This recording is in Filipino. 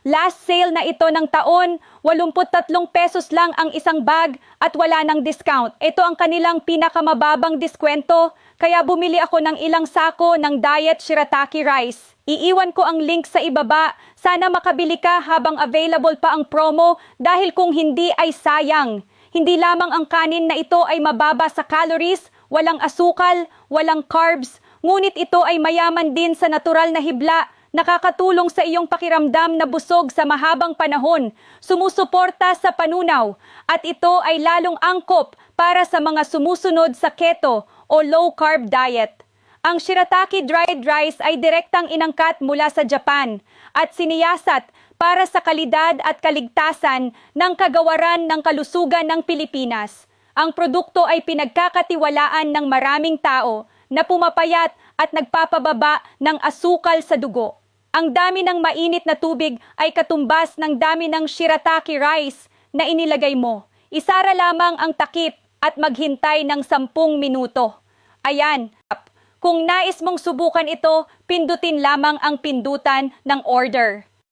Last sale na ito ng taon, 83 pesos lang ang isang bag at wala ng discount. Ito ang kanilang pinakamababang diskwento, kaya bumili ako ng ilang sako ng Diet Shirataki Rice. Iiwan ko ang link sa ibaba. Sana makabili ka habang available pa ang promo dahil kung hindi ay sayang. Hindi lamang ang kanin na ito ay mababa sa calories, walang asukal, walang carbs, ngunit ito ay mayaman din sa natural na hibla, nakakatulong sa iyong pakiramdam na busog sa mahabang panahon, sumusuporta sa panunaw, at ito ay lalong angkop para sa mga sumusunod sa keto o low-carb diet. Ang Shirataki dried rice ay direktang inangkat mula sa Japan at siniyasat para sa kalidad at kaligtasan ng kagawaran ng kalusugan ng Pilipinas. Ang produkto ay pinagkakatiwalaan ng maraming tao na pumapayat at nagpapababa ng asukal sa dugo. Ang dami ng mainit na tubig ay katumbas ng dami ng Shirataki rice na inilagay mo. Isara lamang ang takip at maghintay ng 10 minuto. Ayan. Kung nais mong subukan ito, pindutin lamang ang pindutan ng order.